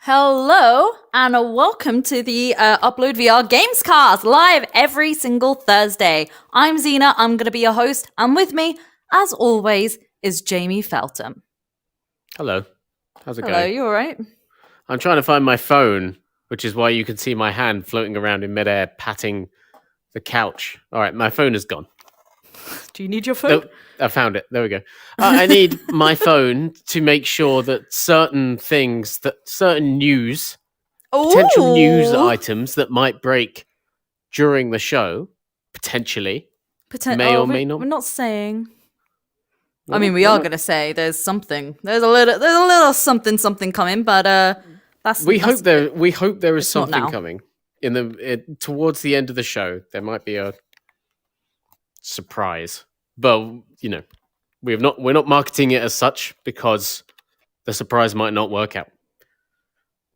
Hello and welcome to the UploadVR Gamescast, live every single Thursday. I'm Zeena, I'm going to be your host, and with me, as always, is Jamie Feltham. Hello. How's it going? Hello, you alright? I'm trying to find my phone, which is why you can see my hand floating around in midair, patting the couch. All right, my phone is gone. Do you need your phone? Nope, I found it. There we go. I need my phone to make sure that certain news, potential news items that might break during the show, potentially, may or may not. We're not saying. I mean, we are going to say there's something. There's a little something coming, but we hope there is something coming towards the end of the show. There might be a surprise, but we're not marketing it as such because the surprise might not work out.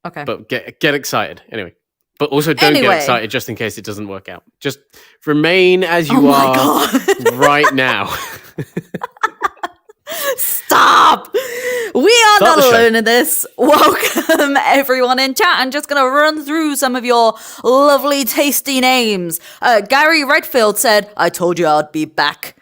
Okay, but get excited anyway. But also don't get excited just in case it doesn't work out. Just remain as you are right now. Stop! We are not alone in this. Welcome everyone in chat. I'm just going to run through some of your lovely tasty names. Gary Redfield said, I told you I'd be back.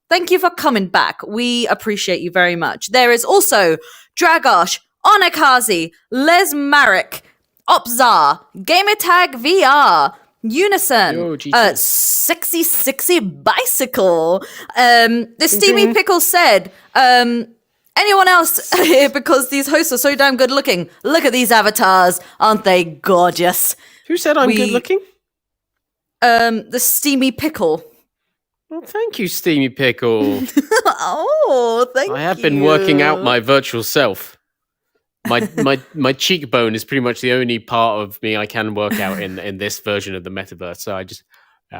Thank you for coming back. We appreciate you very much. There is also Dragosh, Onakazi, Les Marek, Opzar, Gamertag VR, Unison, Sexy Bicycle. The Steamy Pickle said, anyone else here because these hosts are so damn good looking. Look at these avatars. Aren't they gorgeous? Who said I'm good looking? The Steamy Pickle. Well, thank you, Steamy Pickle. Thank you. I have been working out my virtual self. My cheekbone is pretty much the only part of me I can work out in this version of the metaverse. So I just, Okay.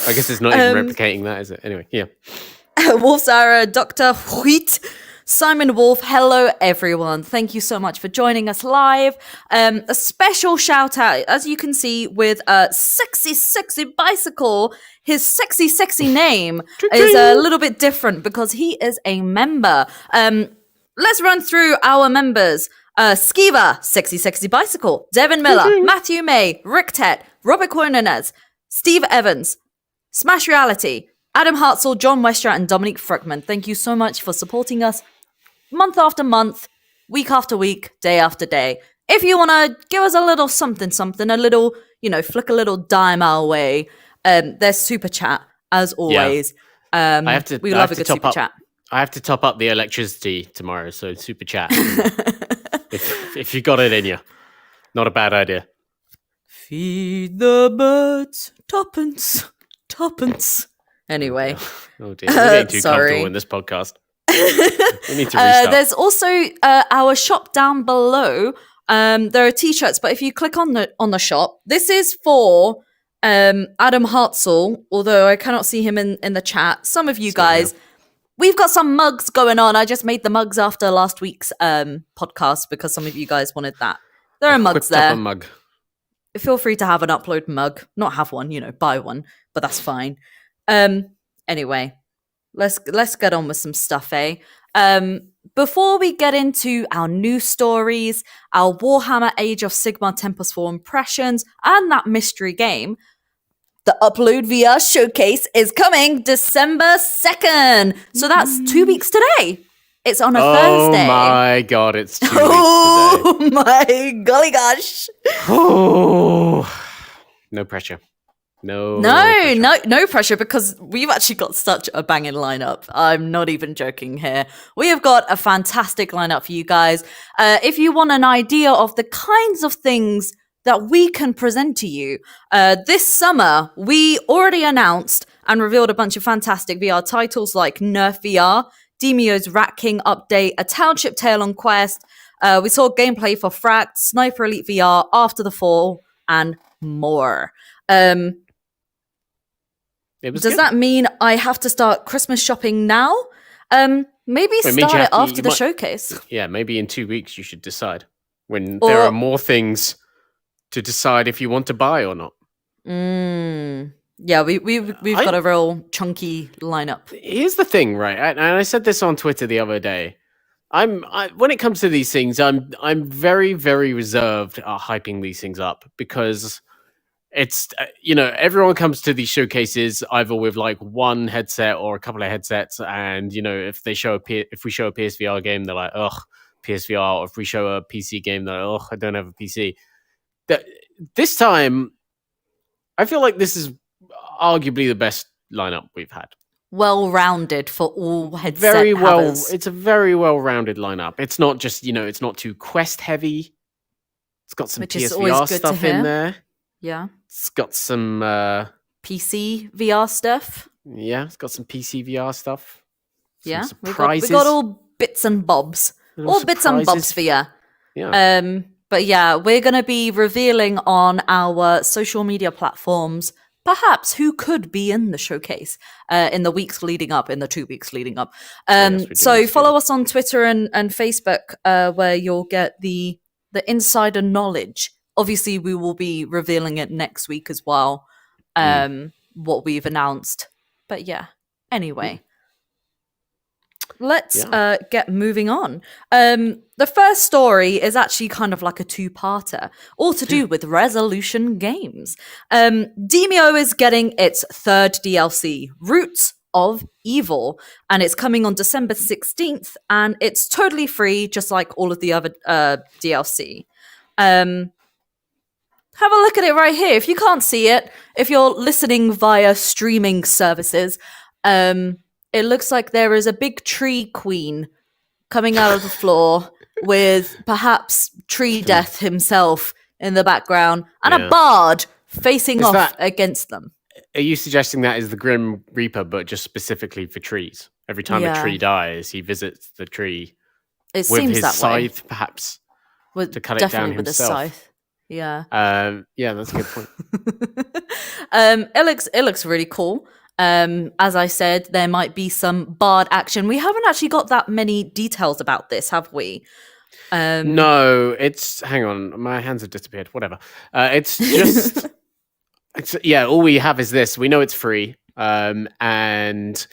I guess it's not even replicating that, is it? Anyway, yeah. Wolfzara, Dr. Wheat, Simon Wolf, hello everyone. Thank you so much for joining us live. A special shout out, as you can see, with Sexy Bicycle. His sexy name is a little bit different because he is a member. Let's run through our members. Skiva, Sexy Bicycle, Devin Miller, Matthew May, Rick Tet, Robert Quinonez, Steve Evans, Smash Reality, Adam Hartzell, John Westra, and Dominique Fruckman. Thank you so much for supporting us month after month, week after week, day after day. If you want to give us a little something, a little, flick a little dime our way, there's Super Chat, as always. Yeah. We love a good Super Chat. I have to top up the electricity tomorrow, so Super Chat. if you got it in you. Not a bad idea. Feed the birds, tuppence. Anyway. Oh dear, we're getting too comfortable in this podcast. We need to restart. There's also our shop down below. There are t-shirts, but if you click on the shop, this is for Adam Hartzell, although I cannot see him in the chat. Some of you guys, we've got some mugs going on. I just made the mugs after last week's podcast because some of you guys wanted that. There are mugs there. Mug. Feel free to have an upload mug. Not have one, buy one, but that's fine. Anyway, let's get on with some stuff, eh? Before we get into our news stories, our Warhammer Age of Sigmar Tepmptestfall impressions, and that mystery game, the UploadVR showcase is coming December 2nd. So that's 2 weeks today. It's on a Thursday. Oh my god, it's 2 weeks today. Oh my golly gosh. Oh, no pressure. No pressure because we've actually got such a banging lineup. I'm not even joking here. We have got a fantastic lineup for you guys. If you want an idea of the kinds of things that we can present to you, this summer we already announced and revealed a bunch of fantastic VR titles like Nerf VR, Demeo's Rat King update, A Township Tale on Quest. We saw gameplay for Fract, Sniper Elite VR, After the Fall, and more. Does that mean I have to start Christmas shopping now? Maybe start it after the showcase. Yeah, maybe in 2 weeks you should decide when there are more things to decide if you want to buy or not. Yeah, we've got a real chunky lineup. Here's the thing, right? And I said this on Twitter the other day. When it comes to these things, I'm very, very reserved at hyping these things up because it's everyone comes to these showcases either with like one headset or a couple of headsets, and if we show a PSVR game, they're like, ugh, PSVR. Or if we show a PC game, they're like, ugh, I don't have a PC. This time, I feel like this is arguably the best lineup we've had. Well-rounded for all headset Very well. havers. It's a very well-rounded lineup. It's not just it's not too quest heavy. It's got some PSVR stuff in there. Yeah. It's got some PC VR stuff. Yeah, it's got some PC VR stuff. Yeah, we surprises. got all bits and bobs. All bits and bobs for you. Yeah. But yeah, we're going to be revealing on our social media platforms perhaps who could be in the showcase in the weeks leading up, in the 2 weeks leading up. So follow us on Twitter and Facebook where you'll get the insider knowledge. Obviously, we will be revealing it next week as well, what we've announced. But yeah, anyway. Let's get moving on. The first story is actually kind of like a two-parter, all to do with Resolution Games. Demeo is getting its third DLC, Roots of Evil, and it's coming on December 16th, and it's totally free, just like all of the other DLC. Have a look at it right here. If you can't see it, if you're listening via streaming services, it looks like there is a big tree queen coming out of the floor with perhaps Tree Death himself in the background and a bard facing off against them. Are you suggesting that is the Grim Reaper, but just specifically for trees? Every time a tree dies, he visits the tree with his scythe, perhaps, to cut it down himself. With a scythe. Yeah. Yeah, that's a good point. It looks really cool. As I said, there might be some bard action. We haven't actually got that many details about this, have we? No, hang on, my hands have disappeared. Whatever. It's just, all we have is this. We know it's free. And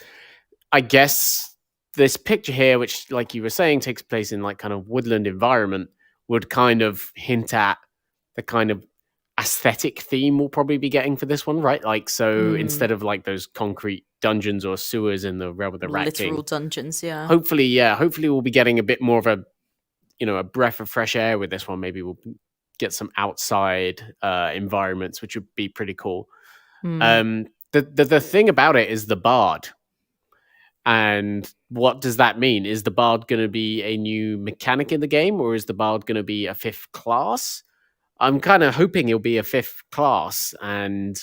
I guess this picture here, which, like you were saying, takes place in like kind of woodland environment, would kind of hint at the kind of aesthetic theme we'll probably be getting for this one, right? Like, so instead of like those concrete dungeons or sewers in the realm of the Rat King, literal dungeons, hopefully we'll be getting a bit more of a breath of fresh air with this one. Maybe we'll get some outside environments, which would be pretty cool. The thing about it is the bard. And what does that mean? Is the bard going to be a new mechanic in the game, or is the bard going to be a fifth class? I'm kind of hoping he'll be a fifth class, and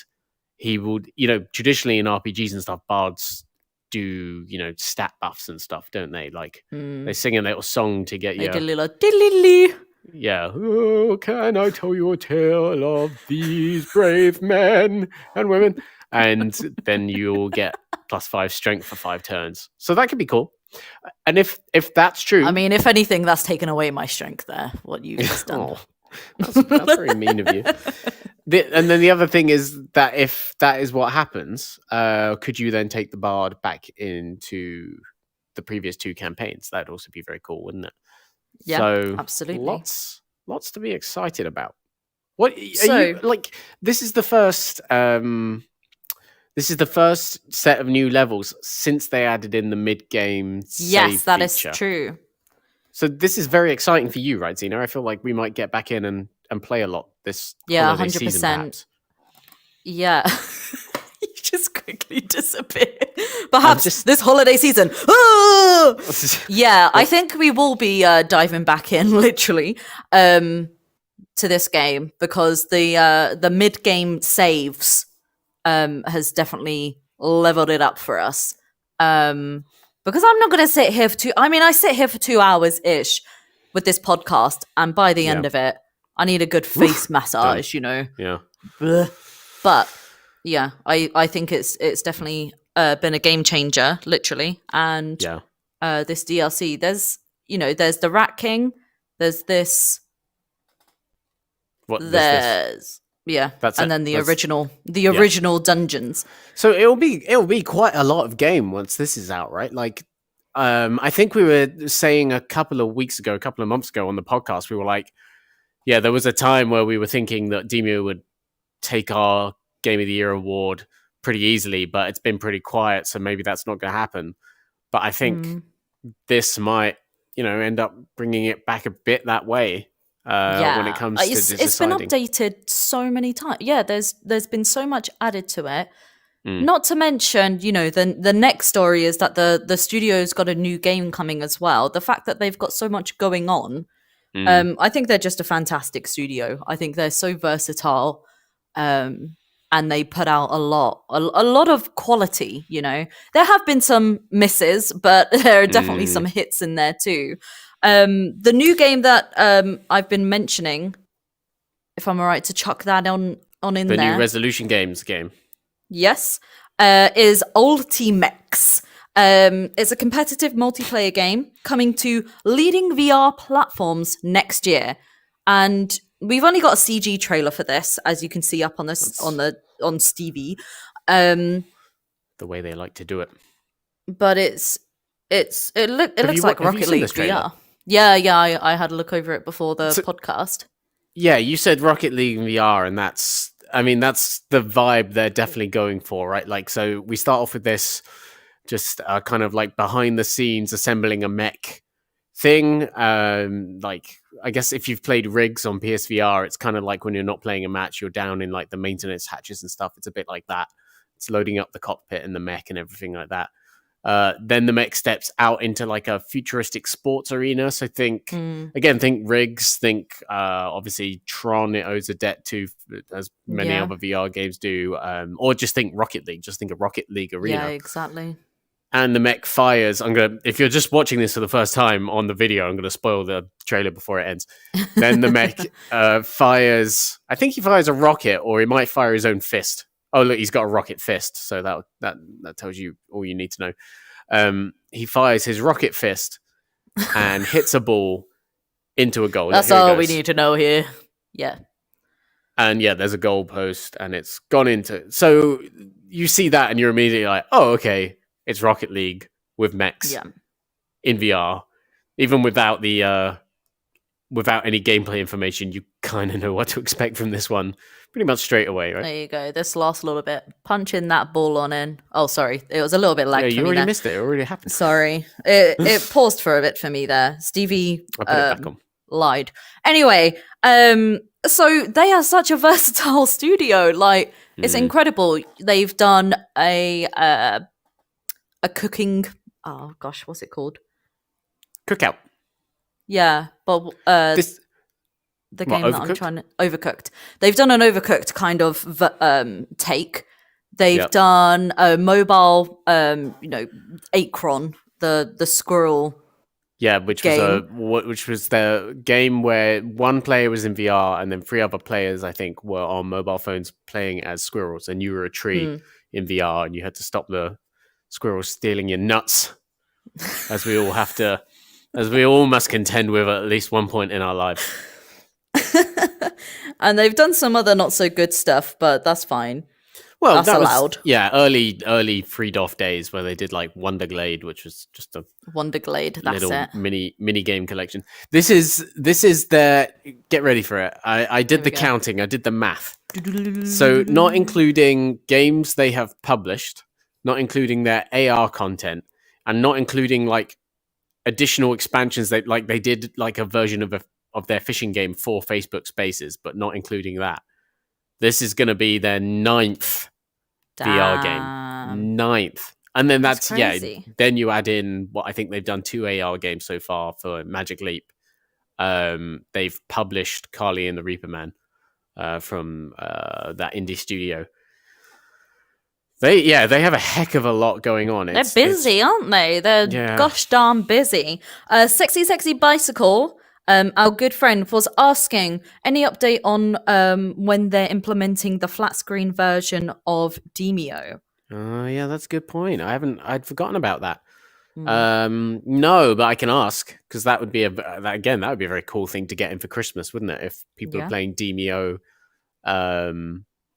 he would, traditionally in RPGs and stuff, bards do, stat buffs and stuff, don't they? Like, they sing a little song to get you. Like a little diddly. Yeah. Oh, can I tell you a tale of these brave men and women? And then you'll get +5 strength for 5 turns. So that could be cool. And if that's true, I mean, if anything, that's taken away my strength there. What you've just done. That's very mean of you. And then the other thing is that if that is what happens, could you then take the bard back into the previous 2 campaigns? That'd also be very cool, wouldn't it? Yeah, so absolutely. Lots to be excited about. What are you like? This is the first. This is the first set of new levels since they added in the mid-game save Yes, that feature. is true. So this is very exciting for you, right, Zeena? I feel like we might get back in and play a lot this holiday 100%. season, perhaps. Yeah. You just quickly disappeared. Perhaps this holiday season. Oh! Yeah, I think we will be diving back in, literally, to this game, because the mid-game saves has definitely leveled it up for us. Because I'm not going to sit here for I sit here for 2 hours-ish with this podcast, and by the end of it, I need a good face massage, Yeah. Blech. But, yeah, I think it's definitely been a game changer, literally. And this DLC, there's the Rat King, there's this... This? Yeah, and then the original dungeons. So it'll be quite a lot of game once this is out, right? Like, I think we were saying a couple of months ago on the podcast, we were like, yeah, there was a time where we were thinking that Demeo would take our Game of the Year award pretty easily, but it's been pretty quiet, so maybe that's not going to happen. But I think this might, end up bringing it back a bit that way when it comes to deciding. It's been updated so many times. Yeah, there's been so much added to it. Not to mention, the next story is that the studio's got a new game coming as well. The fact that they've got so much going on, I think they're just a fantastic studio. I think they're so versatile, and they put out a lot of quality. There have been some misses, but there are definitely some hits in there too. The new game that I've been mentioning, if I'm all right to chuck that on in there, the new Resolution Games game. Yes, is Ultimechs. It's a competitive multiplayer game coming to leading VR platforms next year, and we've only got a CG trailer for this, as you can see up on this on Stevie. The way they like to do it, but it looks like Rocket League VR. Yeah, I had a look over it before the podcast. Yeah, you said Rocket League VR, and that's the vibe they're definitely going for, right? Like, so we start off with this just kind of like behind the scenes assembling a mech thing. Like, I guess if you've played rigs on PSVR, it's kind of like when you're not playing a match, you're down in like the maintenance hatches and stuff. It's a bit like that. It's loading up the cockpit and the mech and everything like that. Then the mech steps out into like a futuristic sports arena. So think rigs, obviously Tron, it owes a debt to, as many other VR games do, or just think Rocket League, just think of Rocket League arena. Yeah, exactly. And the mech fires. If you're just watching this for the first time on the video, I'm going to spoil the trailer before it ends. Then the mech fires, I think he fires a rocket, or he might fire his own fist. Oh, look, he's got a rocket fist, so that tells you all you need to know. He fires his rocket fist and hits a ball into a goal. That's all we need to know here. Yeah. And yeah, there's a goal post, and it's gone into... So you see that, and you're immediately like, oh, okay, it's Rocket League with mechs in VR. Even without the... without any gameplay information, you kind of know what to expect from this one pretty much straight away, right? There you go. This last little bit. Punching that ball on in. Oh, sorry. It was a little bit lagged. Yeah, you already missed it. It already happened. Sorry. It paused for a bit for me there. Stevie I put it back on. Lied. Anyway, so they are such a versatile studio. Like, it's incredible. They've done a cooking... Oh, gosh, what's it called? Cookout. Yeah, but the game that I'm trying to... Overcooked. They've done an Overcooked kind of take. They've done a mobile, Acron, the squirrel. Yeah, which was the game where one player was in VR and then 3 other players, I think, were on mobile phones playing as squirrels, and you were a tree in VR, and you had to stop the squirrels stealing your nuts, as we all must contend with at least one point in our lives. And they've done some other not so good stuff, but that's fine. Well, that's allowed. Early Freedorf days where they did like Wonderglade, which was just a Wonderglade. That's little it. mini game collection. This is their... Get ready for it. I did the counting. I did the math. So not including games they have published, not including their AR content, and not including like additional expansions. They did like a version of their fishing game for Facebook Spaces, but not including that. This is going to be their 9th VR game. 9th. And then that's then you add in what I think they've done 2 AR games so far for Magic Leap. They've published Carly and the Reaper Man from that indie studio. They have a heck of a lot going on. They're busy, aren't they? They're gosh darn busy. Sexy Bicycle, our good friend, was asking any update on when they're implementing the flat screen version of Demeo. Yeah, that's a good point. I'd forgotten about that. No, but I can ask, because that would be a very cool thing to get in for Christmas, wouldn't it? If people are playing Demeo,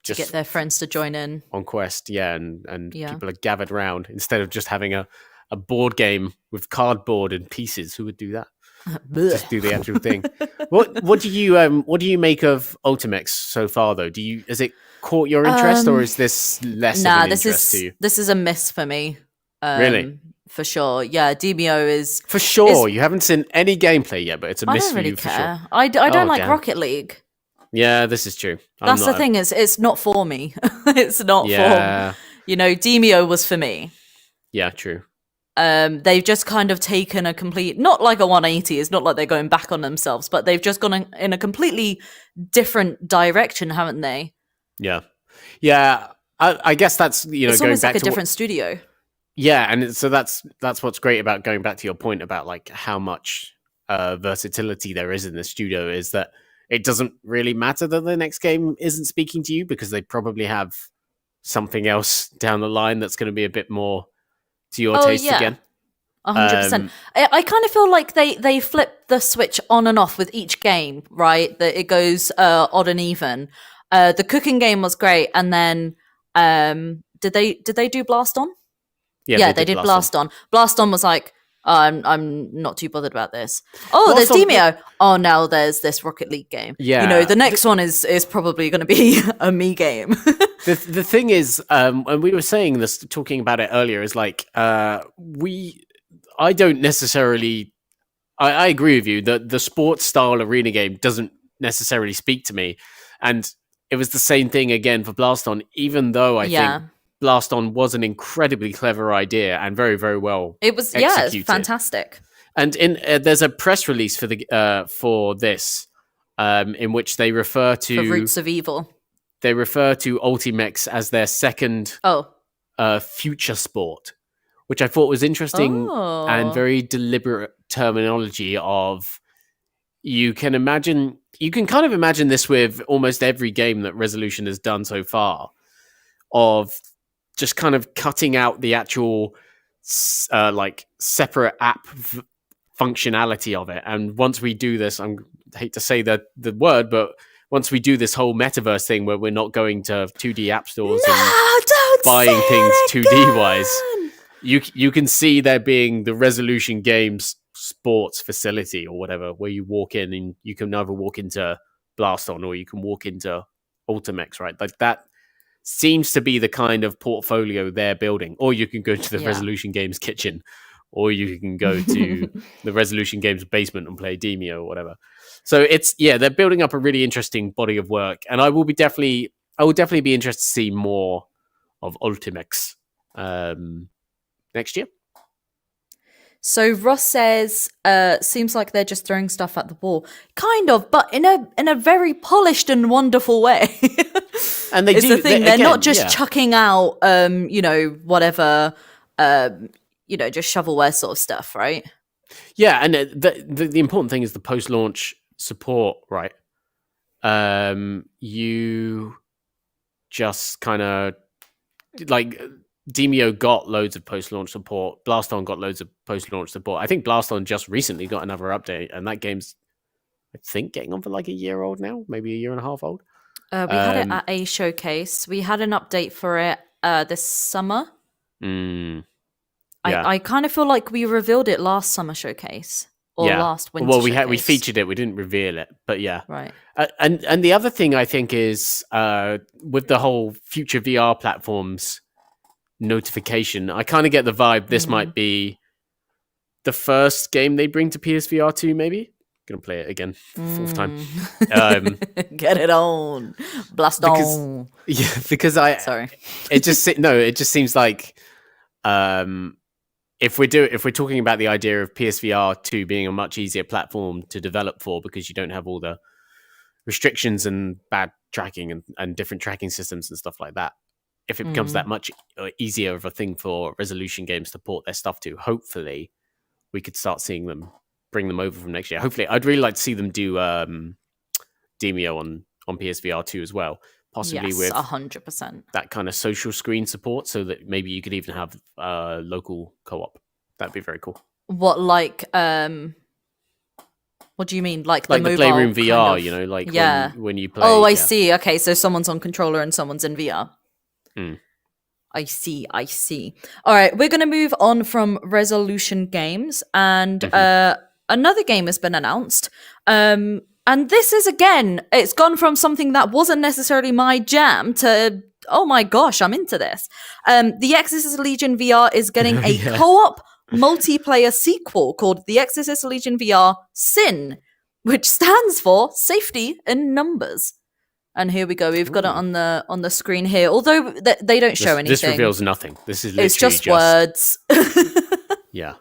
just get their friends to join in on Quest, and people are gathered around instead of just having a a board game with cardboard and pieces. Who would do that? Just do the actual thing. What do you make of Ultimechs so far though? Has it caught your interest, or is this less of an interest to you? This is a miss for me. Really? For sure. Yeah, Demeo is for sure. You haven't seen any gameplay yet, but it's a miss for you for sure. I don't like Rocket League. Yeah, this is true. That's the thing, is it's not for me. It's not for Demeo was for me. Yeah, true. They've just kind of taken a complete, not like a 180, it's not like they're going back on themselves, but they've just gone in a completely different direction, haven't they? Yeah. I guess that's it's going almost back like a to different studio. Yeah, and so that's what's great about going back to your point about like how much versatility there is in the studio, is that it doesn't really matter that the next game isn't speaking to you, because they probably have something else down the line that's going to be a bit more to your taste again. 100%. I kind of feel like they flip the switch on and off with each game, right? That it goes odd and even. The cooking game was great, and then did they do Blast On? Yeah, they did Blast On. Blast On was like, I'm not too bothered about this. Oh, there's Demeo. Oh, now there's this Rocket League game. Yeah, the next one is probably going to be a me game. The thing is, and we were saying this, talking about it earlier, is like I don't necessarily. I agree with you that the sports style arena game doesn't necessarily speak to me, and it was the same thing again for Blast On. Even though I think Blast On was an incredibly clever idea and very, very well executed. It's fantastic. And there's a press release for this in which they refer to The Roots of Evil. They refer to Ultimechs as their second future sport, which I thought was interesting and very deliberate terminology of, you can kind of imagine this with almost every game that Resolution has done so far, of just kind of cutting out the actual like separate app functionality of it. And once we do this, I hate to say the word, but once we do this whole metaverse thing where we're not going to 2D app stores and buying things 2D wise, you can see there being the Resolution Games sports facility or whatever, where you walk in and you can either walk into Blast On or you can walk into Ultimechs, right? Like that seems to be the kind of portfolio they're building. Or you can go to the Resolution Games kitchen, or you can go to the Resolution Games basement and play Demeo or whatever. So they're building up a really interesting body of work, and I will definitely be interested to see more of Ultimechs next year. So Ross says, seems like they're just throwing stuff at the wall. Kind of, but in a very polished and wonderful way. And they it's do, the thing. They're not just chucking out, whatever, just shovelware sort of stuff, right? Yeah, and the important thing is the post-launch support, right? You just kind of like Demeo got loads of post-launch support. Blast On got loads of post-launch support. I think Blast On just recently got another update, and that game's, I think, getting on for like a year old now, maybe a year and a half old. We had it at a showcase. We had an update for it this summer. I kind of feel like we revealed it last summer showcase or last winter. Well, showcase. we featured it. We didn't reveal it, but yeah, right. And the other thing I think is with the whole future VR platforms notification, I kind of get the vibe this might be the first game they bring to PSVR 2. Maybe gonna play it again for the fourth time. Get it on, blast on. Yeah, because it just seems like if we're talking about the idea of PSVR 2 being a much easier platform to develop for, because you don't have all the restrictions and bad tracking and different tracking systems and stuff like that. If it becomes that much easier of a thing for Resolution Games to port their stuff to, hopefully we could start seeing them bring them over from next year. Hopefully, I'd really like to see them do Demeo on PSVR 2 as well, possibly with 100% that kind of social screen support, so that maybe you could even have local co-op. That'd be very cool. What do you mean? Like the Playroom VR, kind of, when you play. Oh, I see. Okay, so someone's on controller and someone's in VR. I see. All right, we're going to move on from Resolution Games, and another game has been announced. And this is, again, it's gone from something that wasn't necessarily my jam to, oh my gosh, I'm into this. The Exorcist Legion VR is getting a co-op multiplayer sequel called The Exorcist Legion VR Sin, which stands for Safety in Numbers. And here we go. We've got it on the screen here. Although they don't show anything. This reveals nothing. This is literally it's just words. Yeah.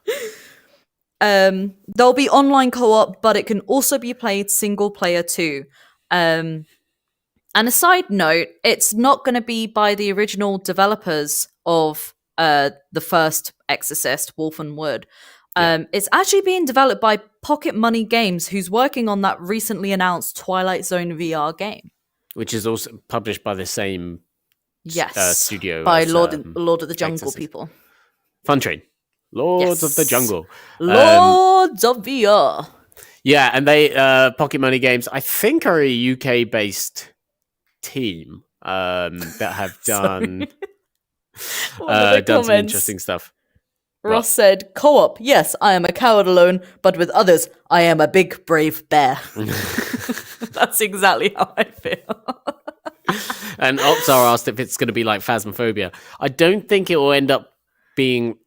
There'll be online co-op, but it can also be played single player too. And a side note, it's not going to be by the original developers of the first Exorcist, Wolf and Wood. It's actually being developed by Pocket Money Games, who's working on that recently announced Twilight Zone VR game. Which is also published by the same studio. By Lord of the Jungle Exorcist. People. Fun Train. Lords of the Jungle. Lords of VR. Yeah, and they, Pocket Money Games, I think are a UK-based team that have done, done some interesting stuff. Ross said, co-op, yes, I am a coward alone, but with others, I am a big, brave bear. That's exactly how I feel. And Opsar asked if it's going to be like Phasmophobia. I don't think it will end up being...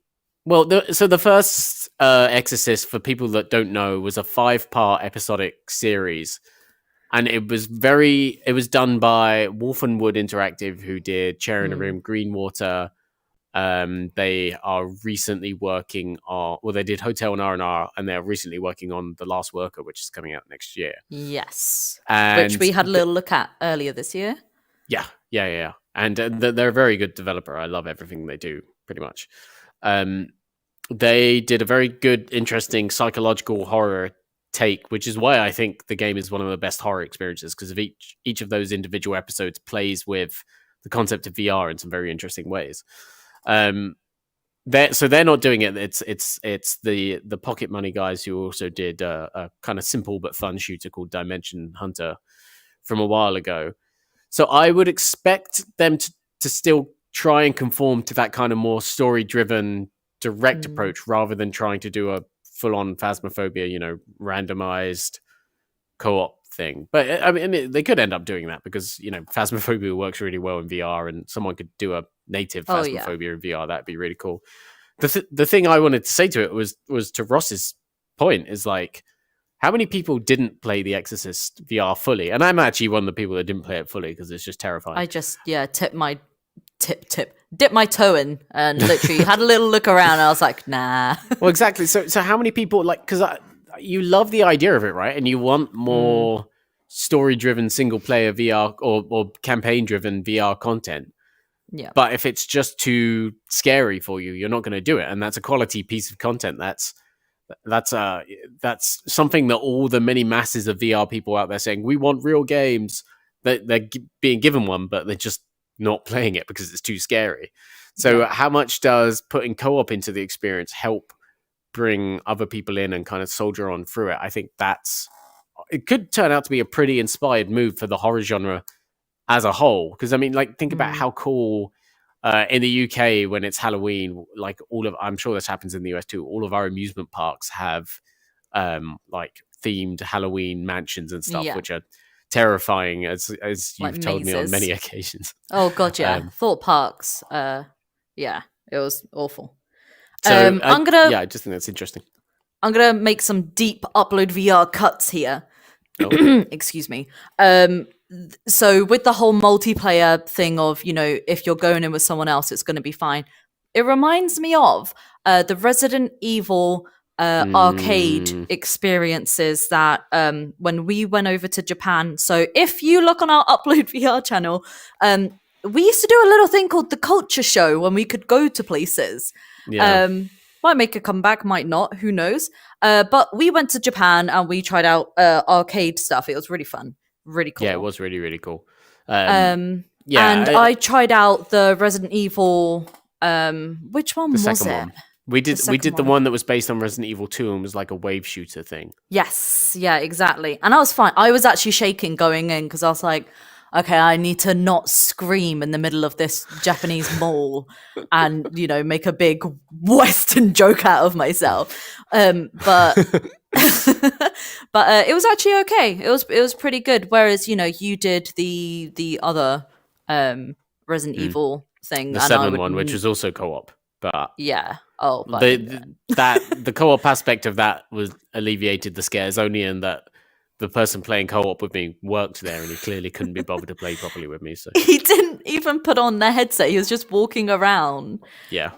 Well, so the first Exorcist, for people that don't know, was a 5-part episodic series. And it was done by Wolf and Wood Interactive, who did Chair in a Room, Greenwater. They are recently working on... Well, they did Hotel and R&R, and they're recently working on The Last Worker, which is coming out next year. Yes. And which we had a little look at earlier this year. Yeah. And they're a very good developer. I love everything they do, pretty much. They did a very good, interesting psychological horror take, which is why I think the game is one of the best horror experiences, because of each of those individual episodes plays with the concept of VR in some very interesting ways. They're not doing it. It's the Pocket Money guys who also did a kind of simple but fun shooter called Dimension Hunter from a while ago. So I would expect them to still try and conform to that kind of more story-driven, direct approach, rather than trying to do a full-on Phasmophobia, randomized co-op thing. But I mean, they could end up doing that because Phasmophobia works really well in VR, and someone could do a native Phasmophobia in VR. That'd be really cool. The thing I wanted to say to it was to Ross's point, is like, how many people didn't play The Exorcist VR fully? And I'm actually one of the people that didn't play it fully because it's just terrifying. I just dipped my toe in and literally had a little look around. And I was like, nah. Well, exactly. So how many people, like, because you love the idea of it, right? And you want more story-driven single-player VR or campaign-driven VR content. Yeah. But if it's just too scary for you, you're not going to do it. And that's a quality piece of content. That's something that all the many masses of VR people out there saying, we want real games, that they're being given one, but they're just not playing it because it's too scary. So how much does putting co-op into the experience help bring other people in and kind of soldier on through it? I think it could turn out to be a pretty inspired move for the horror genre as a whole. Because I mean, like, think about how cool in the UK when it's Halloween, like I'm sure this happens in the US too, all of our amusement parks have like themed Halloween mansions and stuff, which are terrifying, as you've like told me on many occasions. Oh god, yeah. Thought parks, it was awful. So I just think that's interesting. I'm gonna make some deep UploadVR cuts here. Excuse me. So with the whole multiplayer thing of, if you're going in with someone else, it's going to be fine. It reminds me of the Resident Evil arcade experiences that when we went over to Japan. So if you look on our UploadVR channel, we used to do a little thing called the Culture Show when we could go to places. Might make a comeback, might not, who knows. But we went to Japan and we tried out arcade stuff. It was really fun. Really cool. Yeah, it was really, really cool. And I tried out the Resident Evil. Which one was it? One. We did the one that was based on Resident Evil 2 and was like a wave shooter thing. Yes, yeah, exactly. And I was fine. I was actually shaking going in because I was like, okay, I need to not scream in the middle of this Japanese mall and, you know, make a big Western joke out of myself. But but it was actually okay. It was pretty good. Whereas, you know, you did the other Resident Evil thing, the and 7 one, which was also co-op, but yeah. Oh, but the co-op aspect of that was alleviated the scares only in that the person playing co-op with me worked there, and he clearly couldn't be bothered to play properly with me. So he didn't even put on the headset. He was just walking around. Yeah.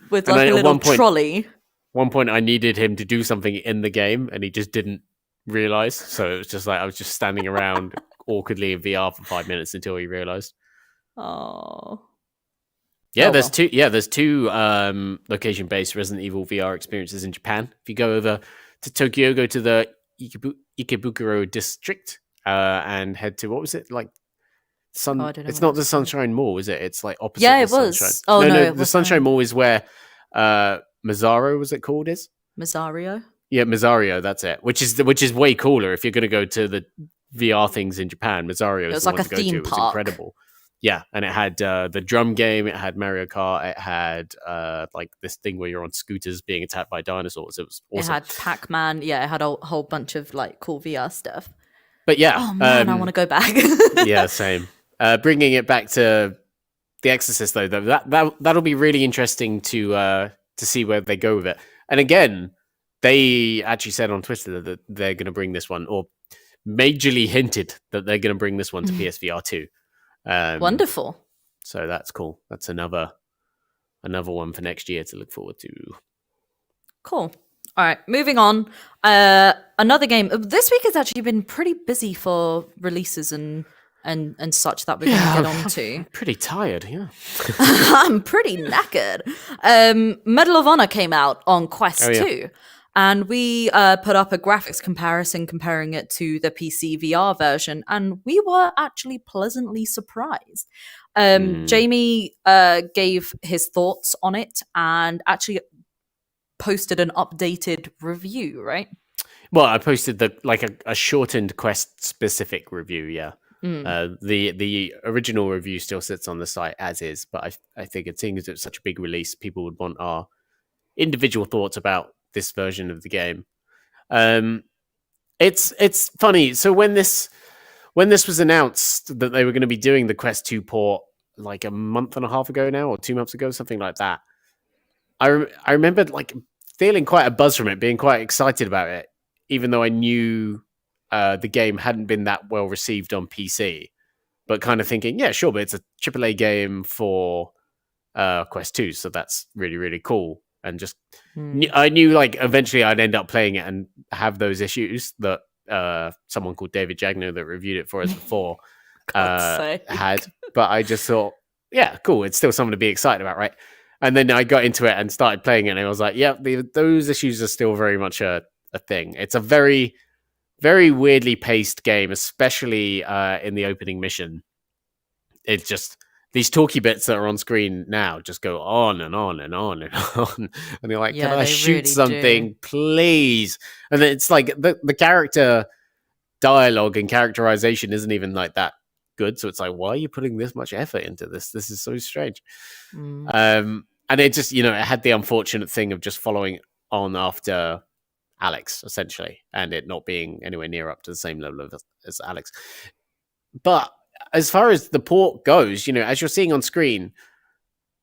With like a little trolley. One point, I needed him to do something in the game, and he just didn't realize. So it was just like I was just standing around awkwardly in VR for 5 minutes until he realized. Oh. Yeah, there's two location-based Resident Evil VR experiences in Japan. If you go over to Tokyo, go to the Ikebukuro district and head to, what was it, like it's not the Sunshine Mall, is it? It's like opposite. Yeah, it was. Sunshine. Oh no, the Sunshine Mall is where Mazzaro, was it called? Mazzario? Yeah, Mazzario, that's it. Which is way cooler if you're going to go to the VR things in Japan. Mazzario is the one to go to. It was incredible. Yeah, and it had the drum game, it had Mario Kart, it had like this thing where you're on scooters being attacked by dinosaurs. It was awesome. It had Pac-Man. Yeah, it had a whole bunch of like cool VR stuff. But yeah. Oh man, I want to go back. Yeah, same. Bringing it back to The Exorcist, though, that'll be really interesting to see where they go with it. And again, they actually said on Twitter that they're going to bring this one, or majorly hinted that they're going to bring this one to PSVR 2. Wonderful. So that's cool. That's another one for next year to look forward to. Cool. All right, moving on. Another game. This week has actually been pretty busy for releases and such that we're going to get on to. I'm pretty tired, yeah. I'm pretty knackered. Medal of Honor came out on Quest 2. And we put up a graphics comparison comparing it to the PC VR version, and we were actually pleasantly surprised. Jamie gave his thoughts on it and actually posted an updated review, right? Well, I posted a shortened Quest specific review, yeah. The original review still sits on the site as is, but I figured, seeing as it's such a big release, people would want our individual thoughts about this version of the game. It's funny. So when this was announced that they were going to be doing the Quest 2 port like a month and a half ago now, or 2 months ago, something like that, I remember like feeling quite a buzz from it, being quite excited about it, even though I knew the game hadn't been that well received on PC, but kind of thinking, yeah, sure, but it's a AAA game for Quest 2, so that's really, really cool. And just I knew like eventually I'd end up playing it and have those issues that someone called David Jagner that reviewed it for us before had. But I just thought, yeah, cool. It's still something to be excited about, right? And then I got into it and started playing it, and I was like, yeah, those issues are still very much a thing. It's a very, very weirdly paced game, especially in the opening mission. It's just these talky bits that are on screen now just go on and on and on and on. And you're like, can I shoot really something, please? And then it's like the character dialogue and characterization isn't even like that good. So it's like, why are you putting this much effort into this? This is so strange. And it just, it had the unfortunate thing of just following on after Alex, essentially, and it not being anywhere near up to the same level as Alex. But as far as the port goes, as you're seeing on screen,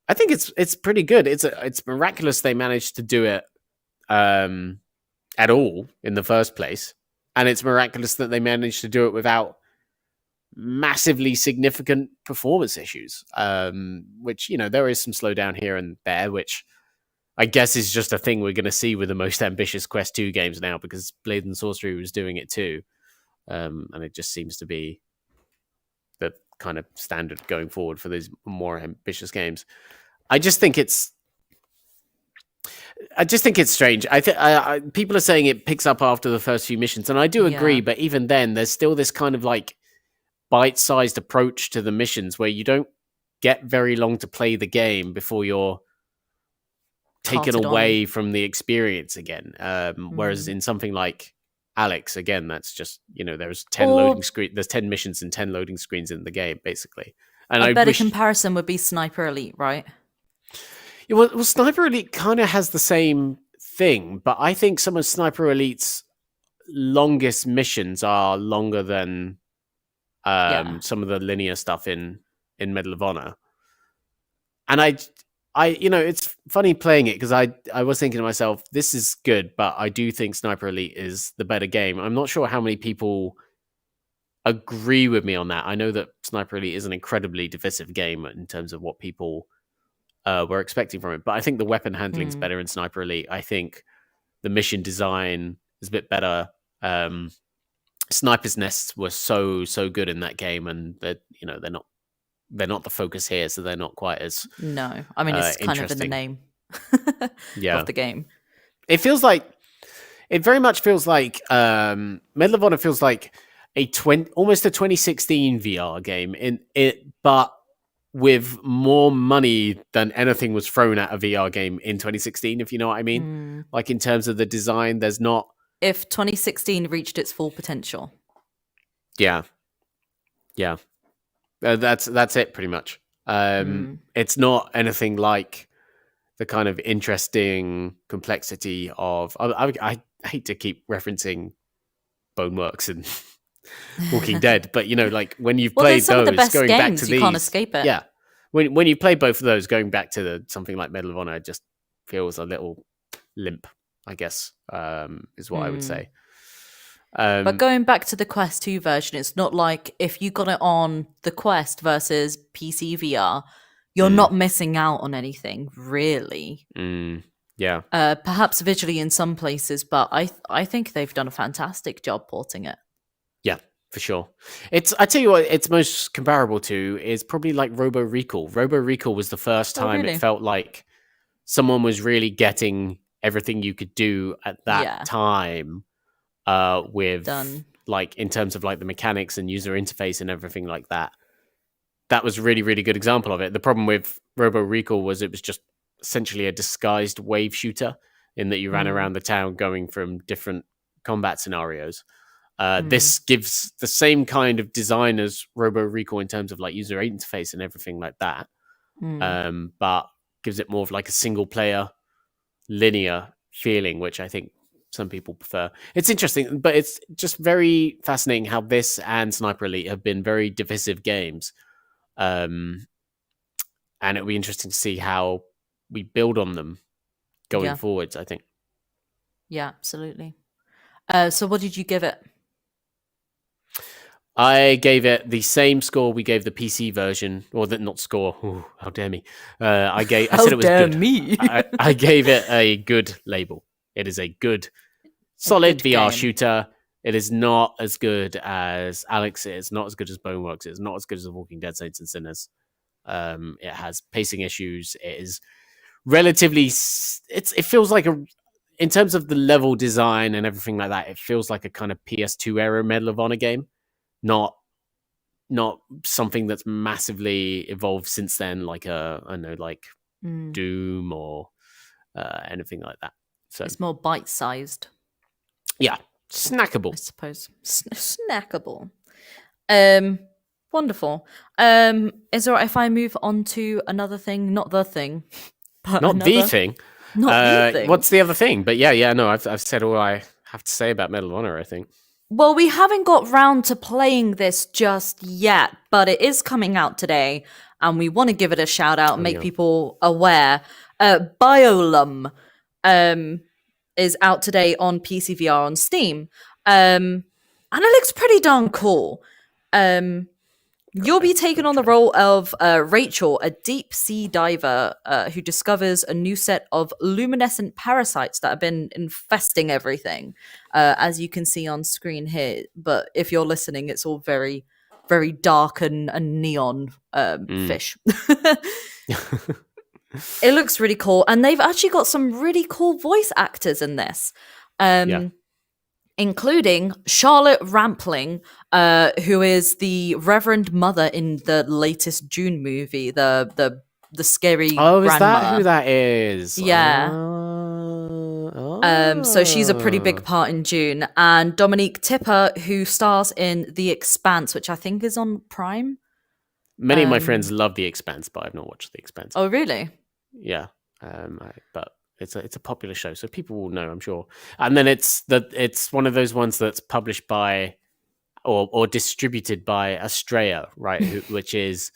I think it's pretty good. It's miraculous they managed to do it at all in the first place, and it's miraculous that they managed to do it without massively significant performance issues. Which there is some slowdown here and there, which I guess is just a thing we're going to see with the most ambitious Quest 2 games now, because Blade and Sorcery was doing it too, and it just seems to be the kind of standard going forward for these more ambitious games. I just think it's strange. People are saying it picks up after the first few missions, and I do agree. But even then, there's still this kind of like bite-sized approach to the missions where you don't get very long to play the game before you're taken away from the experience again. Whereas in something like Alex, again, that's just, there's 10 loading screen, there's 10 missions and 10 loading screens in the game, basically. And a better comparison would be Sniper Elite, right? Yeah, well, Sniper Elite kind of has the same thing, but I think some of Sniper Elite's longest missions are longer than some of the linear stuff in Medal of Honor. And I it's funny playing it because I was thinking to myself, this is good, but I do think Sniper Elite is the better game. I'm not sure how many people agree with me on that. I know that Sniper Elite is an incredibly divisive game in terms of what people were expecting from it, but I think the weapon handling's better in Sniper Elite. I think the mission design is a bit better. Sniper's nests were so good in that game, and they're not the focus here, so they're not quite as it's kind of in the name of the game. It very much feels like Medal of Honor feels like almost a 2016 VR game in it, but with more money than anything was thrown at a VR game in 2016, if you know what I mean. Like in terms of the design, there's not. If 2016 reached its full potential. Yeah. That's it pretty much. It's not anything like the kind of interesting complexity of. I hate to keep referencing Boneworks and Walking Dead, but like when you've played those, going back to these, you can't escape it. Yeah, when you play both of those, going back to something like Medal of Honor, it just feels a little limp, I guess, is what I would say. But going back to the Quest 2 version, it's not like if you got it on the Quest versus PC VR, you're not missing out on anything, really. Yeah. Perhaps visually in some places, but I think they've done a fantastic job porting it. Yeah, for sure. I tell you what, it's most comparable to is probably like Robo Recall. Robo Recall was the first time it felt like someone was really getting everything you could do at that time. With like in terms of like the mechanics and user interface and everything like that. That was a really, really good example of it. The problem with Robo Recall was it was just essentially a disguised wave shooter in that you ran around the town going from different combat scenarios. This gives the same kind of design as Robo Recall in terms of like user interface and everything like that. But gives it more of like a single player linear feeling, which I think some people prefer. It's interesting, but it's just very fascinating how this and Sniper Elite have been very divisive games. And it'll be interesting to see how we build on them going forwards, I think. Yeah, absolutely. So what did you give it? I gave it the same score we gave the PC version, or not score. Ooh, how dare me! I said it was good. Me. I gave it a good label. It is a good, solid VR shooter. It is not as good as Alex. It's not as good as Boneworks. It's not as good as The Walking Dead: Saints and Sinners. It has pacing issues. It is relatively. It feels like in terms of the level design and everything like that. It feels like a kind of PS2 era Medal of Honor game. Not something that's massively evolved since then, like Doom or anything like that. So it's more bite-sized. Yeah, snackable, I suppose. Snackable. Wonderful. Is it all right if I move on to another thing? Not the thing, but the thing. Not the thing. What's the other thing? But yeah. No, I've said all I have to say about Medal of Honor, I think. Well, we haven't got round to playing this just yet, but it is coming out today, and we want to give it a shout out and make people aware. Biolum is out today on PC VR on Steam, and it looks pretty darn cool. You'll be taking on the role of Rachel, a deep sea diver who discovers a new set of luminescent parasites that have been infesting everything, as you can see on screen here. But if you're listening, it's all very, very dark and neon fish. It looks really cool. And they've actually got some really cool voice actors in this. Including Charlotte Rampling, who is the Reverend Mother in the latest June movie, the scary grandma. Is that who that is? Yeah. So she's a pretty big part in June. And Dominique Tipper, who stars in The Expanse, which I think is on Prime. Many of my friends love The Expanse, but I've not watched The Expanse. Oh, really? Yeah, but it's a popular show, so people will know, I'm sure. And then it's one of those ones that's published by or distributed by Astrea, right? Which is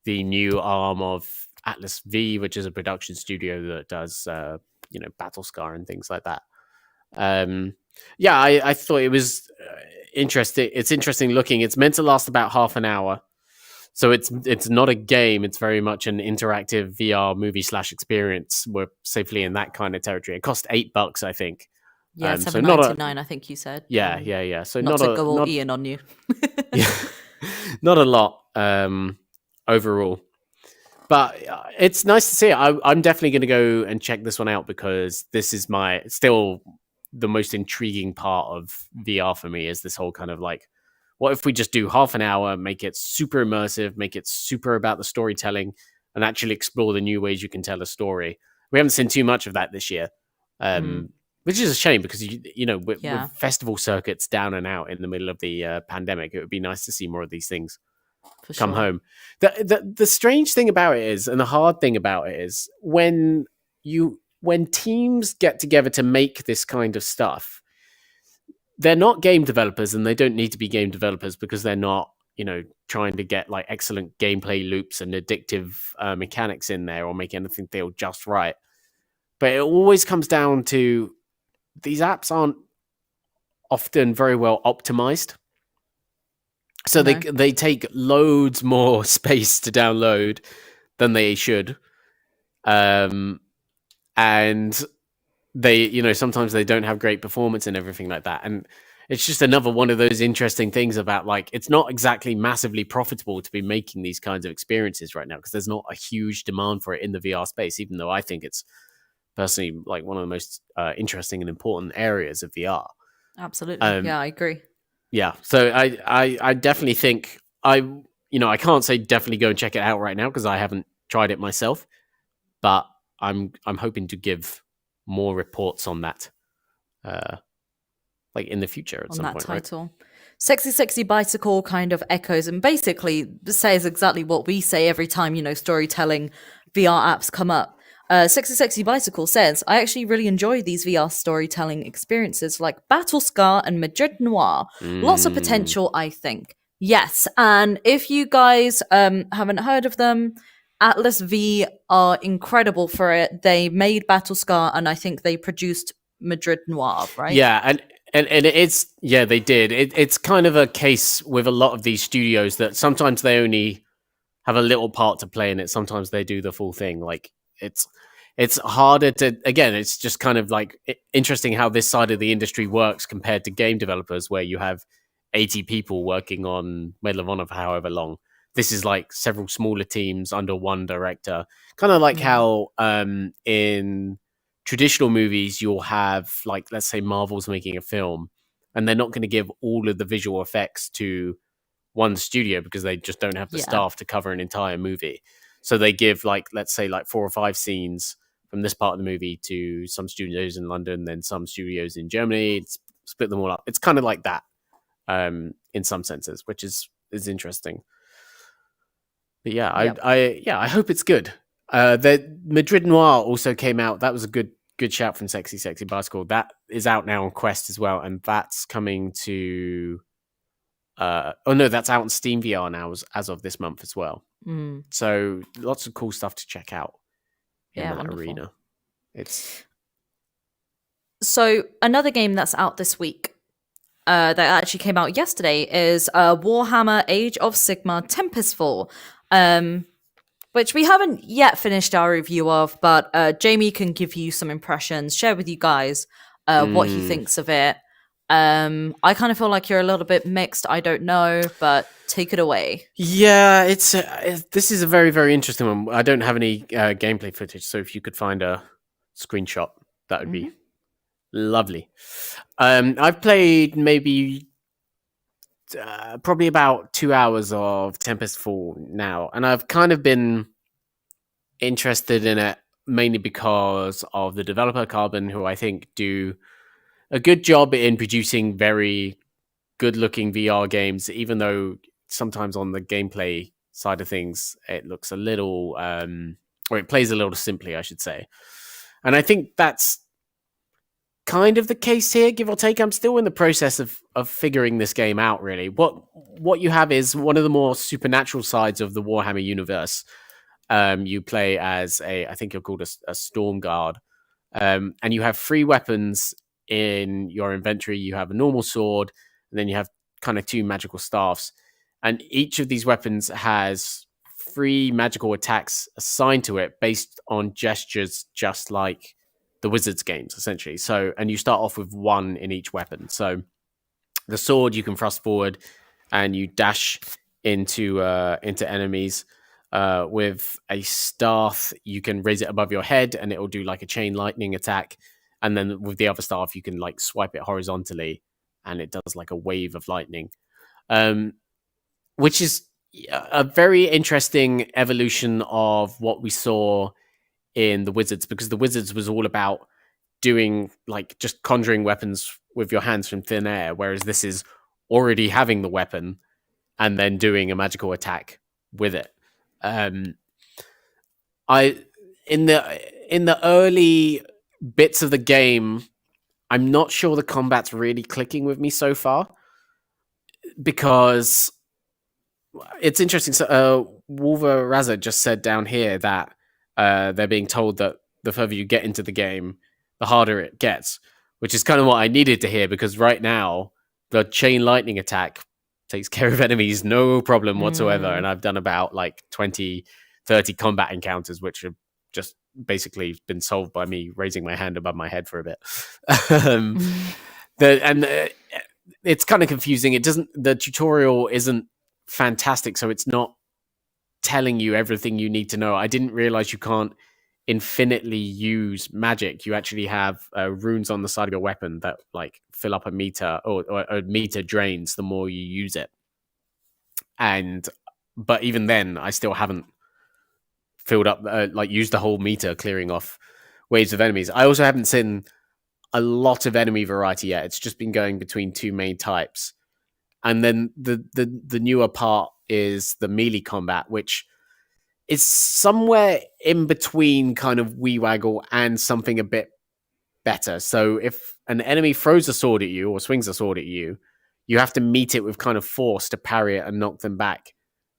the new arm of Atlas V, which is a production studio that does Battlescar and things like that. I thought it was interesting. It's interesting looking. It's meant to last about half an hour. So it's not a game. It's very much an interactive VR movie / experience. We're safely in that kind of territory. It cost $8, I think. Yeah, $7.99. I think you said. Yeah. So not to go all Ian on you. Yeah, not a lot overall, but it's nice to see it. I'm definitely going to go and check this one out because this is still the most intriguing part of VR for me. Is this whole kind of like, what if we just do half an hour, make it super immersive, make it super about the storytelling, and actually explore the new ways you can tell a story. We haven't seen too much of that this year. Which is a shame because, with festival circuits down and out in the middle of the pandemic, it would be nice to see more of these things come home. The strange thing about it is, and the hard thing about it is, when teams get together to make this kind of stuff, they're not game developers and they don't need to be game developers because they're not, trying to get like excellent gameplay loops and addictive mechanics in there or make anything feel just right. But it always comes down to these apps aren't often very well optimized. So they take loads more space to download than they should. And they, sometimes they don't have great performance and everything like that. And it's just another one of those interesting things about like, it's not exactly massively profitable to be making these kinds of experiences right now because there's not a huge demand for it in the VR space, even though I think it's personally like one of the most interesting and important areas of VR. Absolutely. Yeah, I agree. Yeah. So I definitely think I can't say definitely go and check it out right now because I haven't tried it myself, but I'm hoping to give more reports on that like in the future at some point. On that title. Right? Sexy Sexy Bicycle kind of echoes and basically says exactly what we say every time, storytelling VR apps come up. Sexy Sexy Bicycle says, I actually really enjoy these VR storytelling experiences like Battlescar and Madrid Noir. Lots of potential, I think. Yes, and if you guys haven't heard of them, Atlas V are incredible for it. They made Battlescar and I think they produced Madrid Noir, right? Yeah, and it's, they did. It's kind of a case with a lot of these studios that sometimes they only have a little part to play in it. Sometimes they do the full thing. Like, it's harder to, again, it's just kind of like interesting how this side of the industry works compared to game developers where you have 80 people working on Medal of Honor for however long. This is like several smaller teams under one director. Kind of like how in traditional movies you'll have, like, let's say Marvel's making a film and they're not going to give all of the visual effects to one studio because they just don't have the staff to cover an entire movie. So they give, like, let's say, like 4 or 5 scenes from this part of the movie to some studios in London, then some studios in Germany. It's split them all up. It's kind of like that in some senses, which is interesting. But yeah, I hope it's good. The Madrid Noir also came out. That was a good shout from Sexy Sexy Bicycle. That is out now on Quest as well, and that's coming to. That's out on Steam VR now as of this month as well. So lots of cool stuff to check out in that wonderful arena. So another game that's out this week that actually came out yesterday is Warhammer Age of Sigmar Tepmptestfall, which we haven't yet finished our review of, but Jamie can give you some impressions, share with you guys what he thinks of it. I kind of feel like you're a little bit mixed. I don't know, but take it away. Yeah, this is a very, very interesting one. I don't have any gameplay footage, so if you could find a screenshot, that would be lovely. I've played maybe probably about 2 hours of Tepmptestfall now, and I've kind of been interested in it mainly because of the developer Carbon, who I think do a good job in producing very good-looking VR games, even though sometimes on the gameplay side of things, it looks a little, or it plays a little simply, I should say. And I think that's kind of the case here, give or take. I'm still in the process of figuring this game out, really. What you have is one of the more supernatural sides of the Warhammer universe. You play as I think you're called a Storm Guard, and you have 3 weapons in your inventory. You have a normal sword, and then you have kind of 2 magical staffs. And each of these weapons has 3 magical attacks assigned to it based on gestures, just like the Wizards games, essentially. So, and you start off with 1 in each weapon. So the sword you can thrust forward, and you dash into enemies. With a staff, you can raise it above your head, and it will do like a chain lightning attack. And then with the other staff, you can like swipe it horizontally, and it does like a wave of lightning, which is a very interesting evolution of what we saw in the Wizards, because the Wizards was all about doing like just conjuring weapons with your hands from thin air, whereas this is already having the weapon and then doing a magical attack with it. I in the early bits of the game, I'm not sure the combat's really clicking with me so far, because it's interesting. So, Wolver Raza just said down here that they're being told that the further you get into the game, the harder it gets, which is kind of what I needed to hear, because right now the chain lightning attack takes care of enemies no problem whatsoever. And I've done about like 20, 30 combat encounters, which have just basically been solved by me raising my hand above my head for a bit. It's kind of confusing. The tutorial isn't fantastic, so it's not telling you everything you need to know. I didn't realize you can't infinitely use magic. You actually have runes on the side of your weapon that like fill up a meter, or a meter drains the more you use it. But even then, I still haven't filled up, used the whole meter, clearing off waves of enemies. I also haven't seen a lot of enemy variety yet. It's just been going between 2 main types. And then the newer part is the melee combat, which is somewhere in between kind of wee waggle and something a bit better. So if an enemy throws a sword at you or swings a sword at you, you have to meet it with kind of force to parry it and knock them back,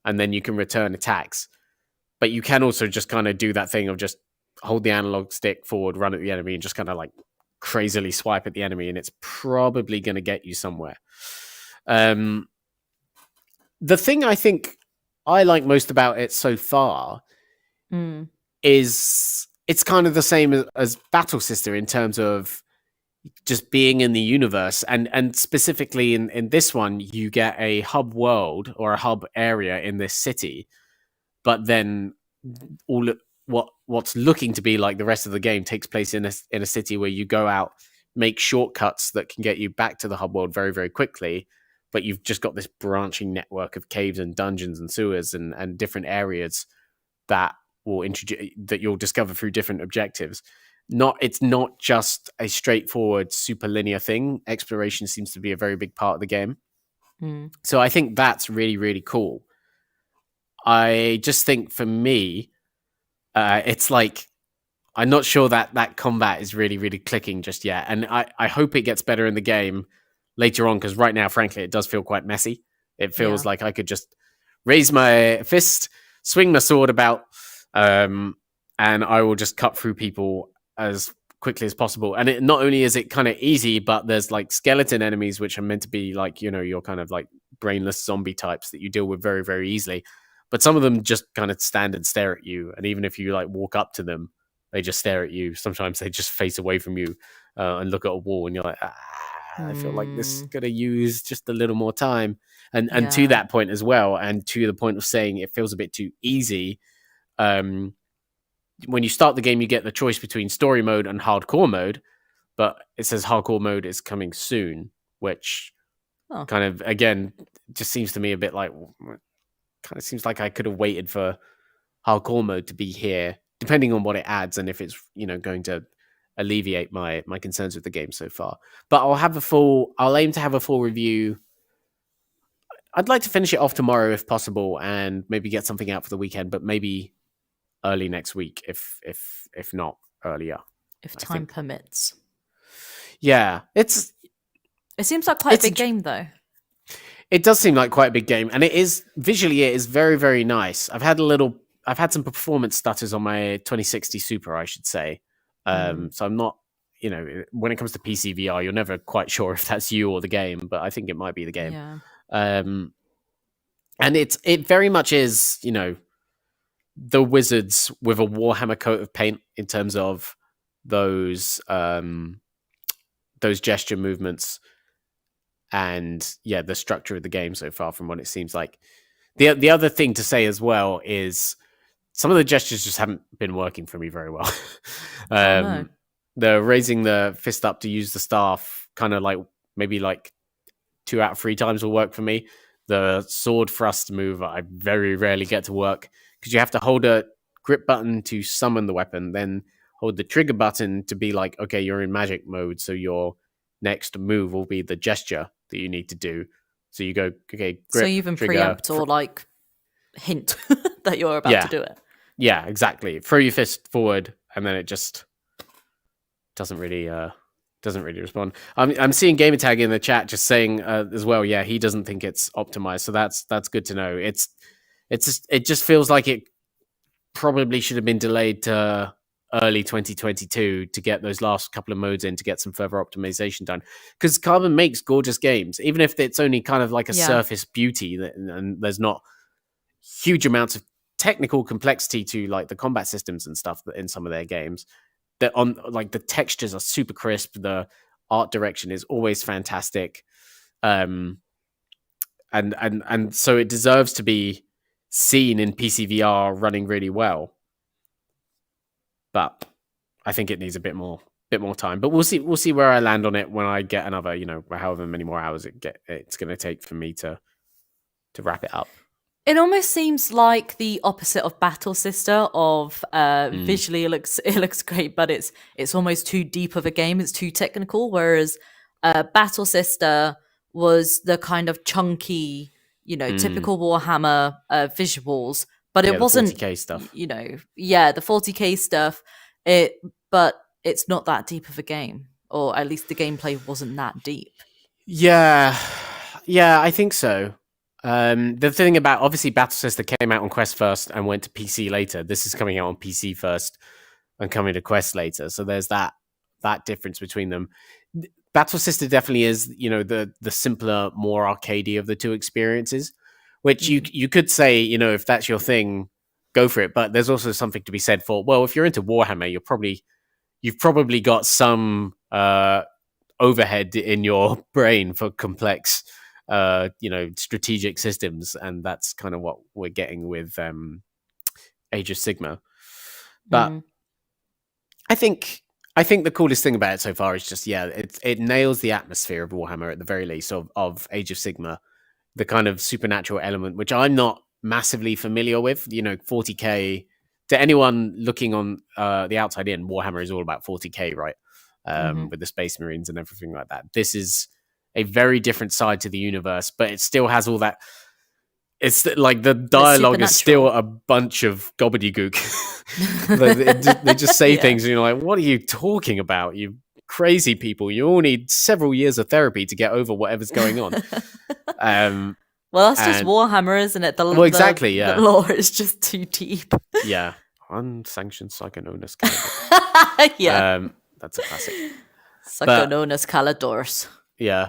and then you can return attacks. But you can also just kind of do that thing of just hold the analog stick forward, run at the enemy, and just kind of like crazily swipe at the enemy, and it's probably going to get you somewhere. The thing I think I like most about it so far is it's kind of the same as Battle Sister in terms of just being in the universe, and specifically in this one, you get a hub world or a hub area in this city, but then what's looking to be like the rest of the game takes place in a city where you go out, make shortcuts that can get you back to the hub world very, very quickly. But you've just got this branching network of caves and dungeons and sewers and different areas that you'll discover through different objectives. It's not just a straightforward super linear thing. Exploration seems to be a very big part of the game. So I think that's really, really cool. I just think for me, it's like, I'm not sure that combat is really, really clicking just yet. And I hope it gets better in the game later on, because right now, frankly, it does feel quite messy. It feels like I could just raise my fist, swing my sword about, and I will just cut through people as quickly as possible. And not only is it kind of easy, but there's like skeleton enemies, which are meant to be like, your kind of like brainless zombie types that you deal with very, very easily. But some of them just kind of stand and stare at you. And even if you like walk up to them, they just stare at you. Sometimes they just face away from you and look at a wall, and you're like, I feel like this could have used just a little more time. And to that point as well, and to the point of saying it feels a bit too easy. When you start the game, you get the choice between story mode and hardcore mode, but it says hardcore mode is coming soon, which kind of, again, just seems to me a bit like, kind of seems like I could have waited for hardcore mode to be here depending on what it adds and if it's going to alleviate my concerns with the game so far. But I'll aim to have a full review. I'd like to finish it off tomorrow if possible, and maybe get something out for the weekend, but maybe early next week if not earlier, if time permits. Yeah, it seems like quite a big game though. It does seem like quite a big game, and it is very, very nice. I've had some performance stutters on my 2060 Super, I should say. So I'm not, when it comes to PC VR, you're never quite sure if that's you or the game, but I think it might be the game. Yeah. And it very much is, the Wizards with a Warhammer coat of paint in terms of those gesture movements and the structure of the game so far from what it seems like. The other thing to say as well is some of the gestures just haven't been working for me very well. No. The raising the fist up to use the staff kind of maybe 2 out of 3 times will work for me. The sword thrust move I very rarely get to work because you have to hold a grip button to summon the weapon, then hold the trigger button to be okay, you're in magic mode, so your next move will be the gesture that you need to do. So you go, okay, grip, so you even trigger, preempt or hint that you're about to do it. Yeah, exactly. Throw your fist forward, and then it just doesn't really respond. I'm seeing Gamertag in the chat just saying as well. Yeah, he doesn't think it's optimized, so that's good to know. It just feels like it probably should have been delayed to early 2022 to get those last couple of modes in to get some further optimization done. Because Carbon makes gorgeous games, even if it's only kind of like a surface beauty and there's not huge amounts of technical complexity to the combat systems and stuff that in some of their games. That on the textures are super crisp, the art direction is always fantastic, and so it deserves to be seen in PC VR running really well. But I think it needs a bit more time. But we'll see where I land on it when I get another, however many more hours it's going to take for me to wrap it up. It almost seems like the opposite of Battle Sister. Of visually, it looks great, but it's almost too deep of a game. It's too technical. Whereas Battle Sister was the kind of chunky, typical Warhammer visuals, but it wasn't the 40K stuff. The 40K stuff. But it's not that deep of a game, or at least the gameplay wasn't that deep. Yeah, I think so. The thing about, obviously, Battle Sister came out on Quest first and went to PC later. This is coming out on PC first and coming to Quest later. So there's that difference between them. Battle Sister definitely is, the simpler, more arcadey of the two experiences, which you could say, if that's your thing, go for it. But there's also something to be said for, well, if you're into Warhammer, you've probably got some overhead in your brain for complex strategic systems, and that's kind of what we're getting with Age of Sigmar. But I think the coolest thing about it so far is just it nails the atmosphere of Warhammer at the very least of Age of Sigmar, the kind of supernatural element which I'm not massively familiar with. 40K, to anyone looking on the outside in, Warhammer is all about 40K, right? With the Space Marines and everything like that. This is a very different side to the universe, but it still has all that. It's the dialogue is still a bunch of gobbledygook. They just say things, and you're like, "What are you talking about? You crazy people! You all need several years of therapy to get over whatever's going on." Well, that's just Warhammer, isn't it? The lore is just too deep. Yeah, unsanctioned Psychononus that's a classic. Psychononus Calidorus. Yeah.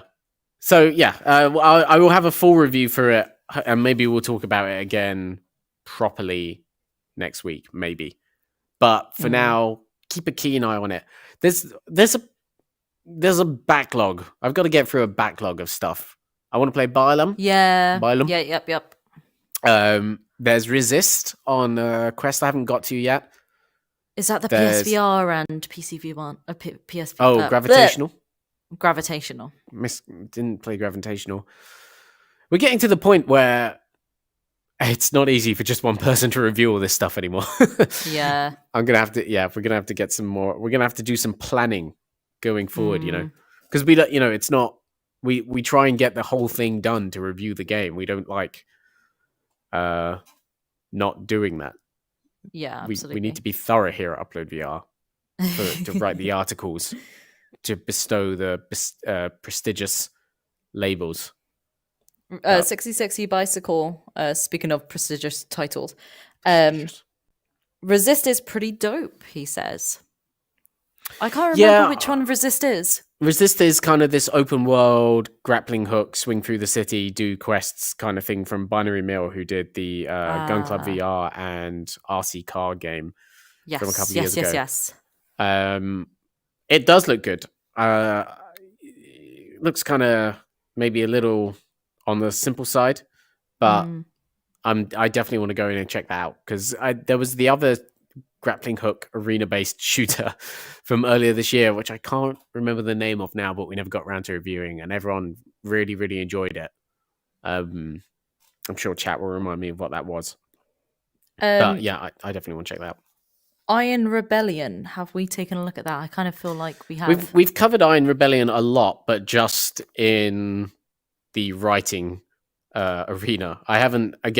So I will have a full review for it, and maybe we'll talk about it again properly next week, maybe. But for now, keep a keen eye on it. There's a backlog. I've got to get through a backlog of stuff. I want to play Bylum. Yeah. Bylum. Yeah. Yep. There's Resist on Quest. I haven't got to yet. Is that the PSVR and PCV1? PSVR. Oh, Gravitational. Gravitational. Didn't play Gravitational. We're getting to the point where it's not easy for just one person to review all this stuff anymore. Yeah. I'm gonna have to. Yeah, we're gonna have to get some more. We're gonna have to do some planning going forward. Because we don't. It's not. We try and get the whole thing done to review the game. We don't like not doing that. Yeah, absolutely. We need to be thorough here at UploadVR to write the articles, to bestow the prestigious labels. Sexy Bicycle, speaking of prestigious titles, Resist is pretty dope, he says. I can't remember which one Resist is. Resist is kind of this open world, grappling hook, swing through the city, do quests kind of thing from Binary Mill, who did the Gun Club VR and RC car game from a couple of years ago. Yes. It does look good. It looks kind of maybe a little on the simple side, but I definitely want to go in and check that out, because there was the other grappling hook arena-based shooter from earlier this year, which I can't remember the name of now, but we never got around to reviewing, and everyone really, really enjoyed it. I'm sure chat will remind me of what that was. But yeah, I definitely want to check that out. Iron Rebellion, have we taken a look at that? I kind of feel like we have. We've covered Iron Rebellion a lot, but just in the writing arena. I haven't had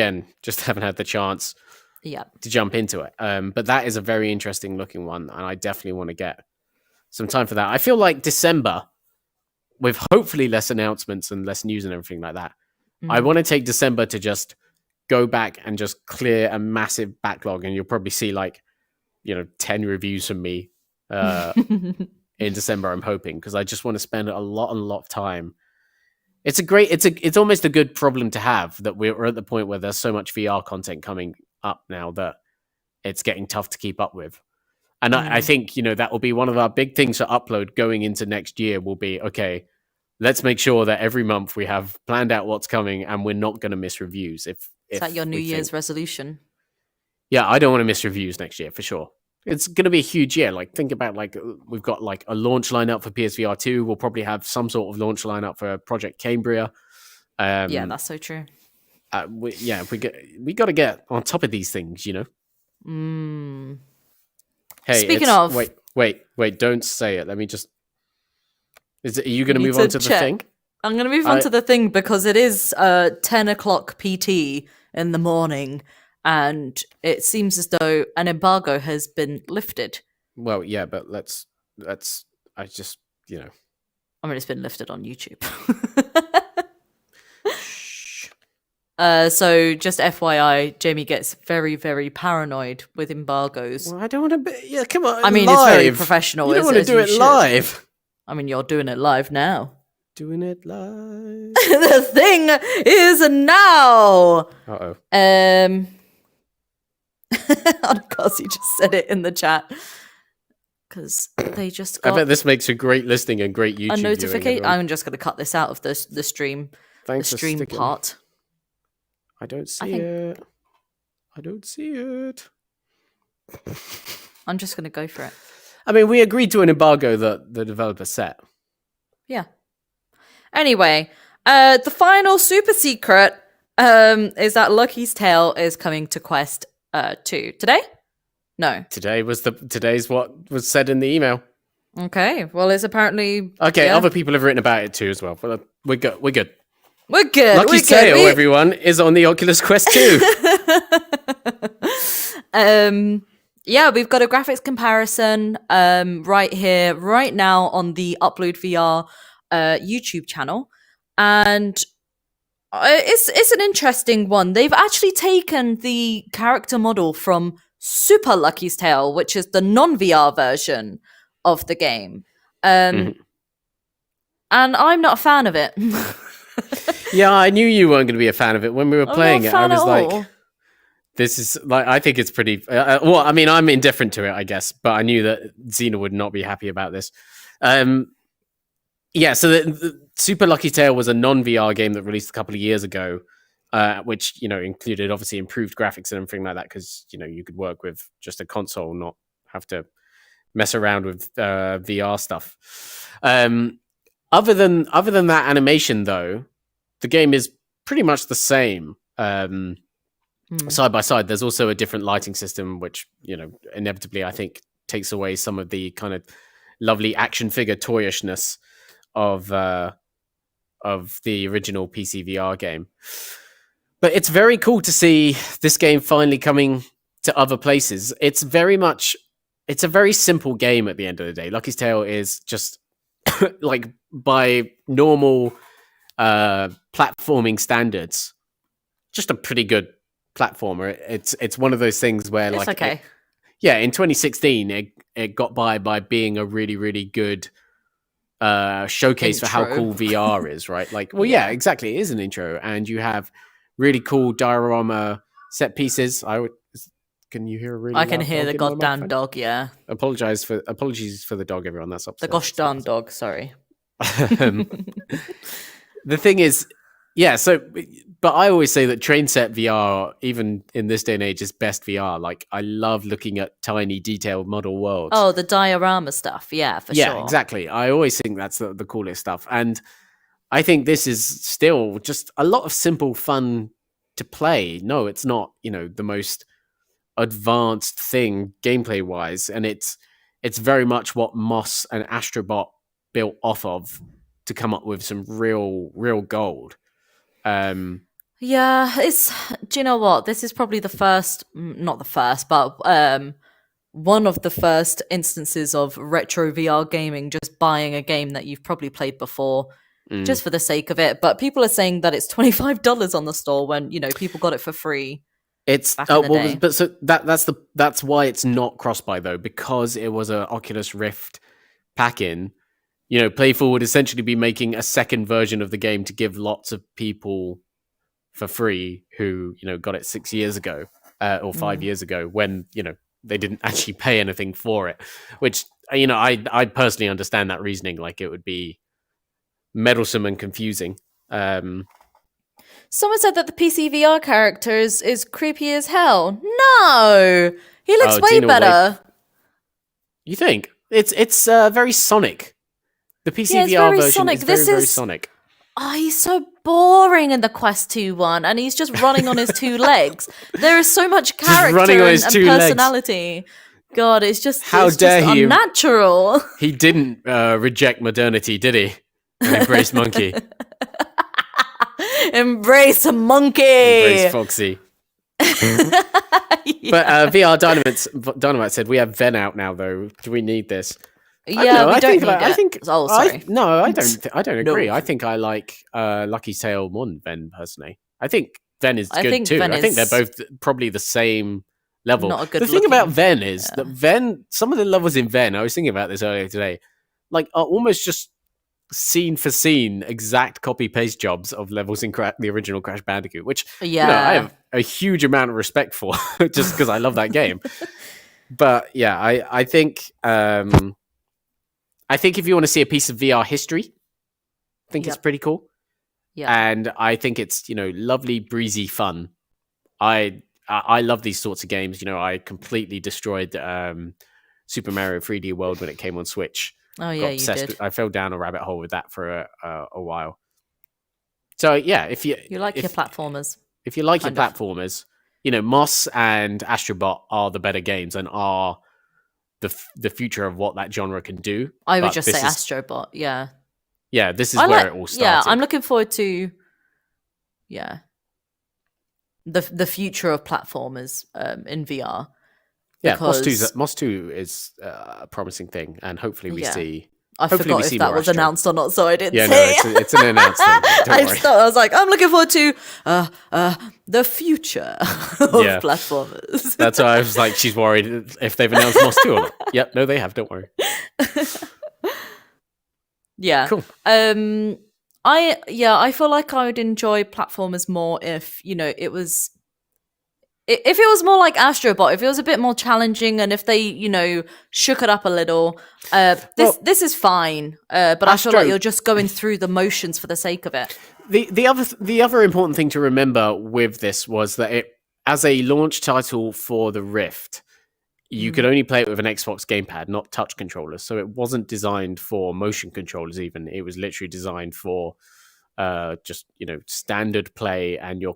the chance to jump into it. But that is a very interesting looking one, and I definitely want to get some time for that. I feel like December, with hopefully less announcements and less news and everything like that, I want to take December to just go back and just clear a massive backlog, and you'll probably see 10 reviews from me in December, I'm hoping, because I just want to spend a lot of time. It's almost a good problem to have, that we're at the point where there's so much VR content coming up now that it's getting tough to keep up with. And I think, that will be one of our big things for Upload going into next year, will be, okay, let's make sure that every month we have planned out what's coming and we're not going to miss reviews. Is that your New Year's resolution? Yeah, I don't want to miss reviews next year for sure. It's going to be a huge year. Think about we've got a launch lineup for PSVR 2. We'll probably have some sort of launch lineup for Project Cambria. Yeah, that's so true. We got to get on top of these things, Hey, speaking of, wait, don't say it. Let me just. Are you going to move on to the thing? I'm going to move on to the thing because it is 10 o'clock PT in the morning. And it seems as though an embargo has been lifted. Well, yeah, but let's. I just, I mean, it's been lifted on YouTube. Shh. So just FYI, Jamie gets very, very paranoid with embargoes. Well, I don't want to be. Yeah, come on. I mean, live. It's very professional. You don't want to do it live. I mean, you're doing it live now. Doing it live. The thing is now. Uh-oh. Of course, you just said it in the chat because they just got I bet this makes for great listening and great YouTube a notification. Viewing, I'm just going to cut this out of the stream. Thanks the stream part. I don't see it. I don't see it. I'm just going to go for it. I mean, we agreed to an embargo that the developer set. Yeah. Anyway, the final super secret is that Lucky's Tale is coming to Quest 2 today. No, today's what was said in the email. Okay, well, it's apparently Other people have written about it too as well. But we're good. Lucky's Tale, everyone, is on the Oculus Quest 2. Yeah, we've got a graphics comparison right here, right now on the UploadVR YouTube channel, and it's an interesting one. They've actually taken the character model from Super Lucky's Tale, which is the non-VR version of the game, and I'm not a fan of it. Yeah, I knew you weren't going to be a fan of it when we were playing it. I was like, this is I think it's pretty. Well, I mean, I'm indifferent to it, I guess, but I knew that Zeena would not be happy about this. Yeah, so the Super Lucky Tale was a non-VR game that released a couple of years ago, which included obviously improved graphics and everything like that, because you could work with just a console, not have to mess around with VR stuff. Other than that animation, though, the game is pretty much the same. side by side, there's also a different lighting system, which, inevitably I think takes away some of the kind of lovely action figure toyishness of the original PC VR game. But it's very cool to see this game finally coming to other places. It's a very simple game at the end of the day. Lucky's Tale is just like, by normal platforming standards, just a pretty good platformer. It's one of those things where it's like okay. In 2016 it got by being a really, really good showcase for how cool VR is, right? Like, well, yeah, exactly. It is an intro, and you have really cool diorama set pieces. Can you hear a really? I can hear the goddamn dog. Yeah. Apologies for the dog, everyone. That's upstairs. The gosh darn dog. Sorry. The thing is, but I always say that train set VR, even in this day and age, is best VR. Like, I love looking at tiny, detailed model worlds. Oh, the diorama stuff. Yeah, for sure. Yeah, exactly. I always think that's the coolest stuff. And I think this is still just a lot of simple fun to play. No, it's not, the most advanced thing gameplay wise. And it's very much what Moss and Astrobot built off of to come up with some real gold. Yeah, do you know what? This is probably the first, not the first, but one of the first instances of retro VR gaming, just buying a game that you've probably played before just for the sake of it. But people are saying that it's $25 on the store when, people got it for free. It's but so that's why it's not cross-buy though, because it was a Oculus Rift pack-in. Playful would essentially be making a second version of the game to give lots of people for free who, got it 6 years ago or 5 years ago when, they didn't actually pay anything for it, which, I personally understand that reasoning. Like, it would be meddlesome and confusing. Someone said that the PC VR character is creepy as hell. No! He looks way better. You think? It's very Sonic. The PC VR version Sonic. Is very Sonic. Oh, he's so boring in the Quest 2 one, and he's just running on his two legs. There is so much character and personality. Legs. God, it's just unnatural. He didn't reject modernity, did he? And embrace monkey. Embrace a monkey. Embrace Foxy. But VR Dynamite said, we have Ven out now, though. Do we need this? Yeah, I think. Oh, sorry. I don't agree. No. I think I like Lucky's Tale more than Ven personally. I think Ven is good too. I think they're both probably the same level. The thing about Ven is that Ven, some of the levels in Ven, I was thinking about this earlier today, like, are almost just scene for scene exact copy paste jobs of levels in the original Crash Bandicoot, which I have a huge amount of respect for, just because I love that game. But yeah, I think. I think if you want to see a piece of VR history, I think it's pretty cool. Yeah. And I think it's, lovely, breezy fun. I love these sorts of games. I completely destroyed Super Mario 3D World when it came on Switch. Oh, yeah, you did. I fell down a rabbit hole with that for a while. So, yeah, if you like your platformers. If you like your platformers, Moss and Astrobot are the better games and are the future of what that genre can do. I would just say Astrobot, yeah. Yeah, this is where it all started. Yeah, I'm looking forward to the future of platformers in VR. Yeah, Moss 2 is a promising thing, and hopefully we see. I forgot if that was announced or not, so I didn't say it. It's an announcement. I was like, I'm looking forward to the future of platformers. That's why I was like, she's worried if they've announced Moss 2 or not. Yep, no, they have. Don't worry. Yeah. Cool. I feel like I would enjoy platformers more if if it was more like Astrobot, if it was a bit more challenging, and if they, shook it up a little, this is fine. But I feel like you're just going through the motions for the sake of it. The other important thing to remember with this was that it, as a launch title for the Rift, you could only play it with an Xbox gamepad, not touch controllers. So it wasn't designed for motion controllers even. It was literally designed for just, standard play and your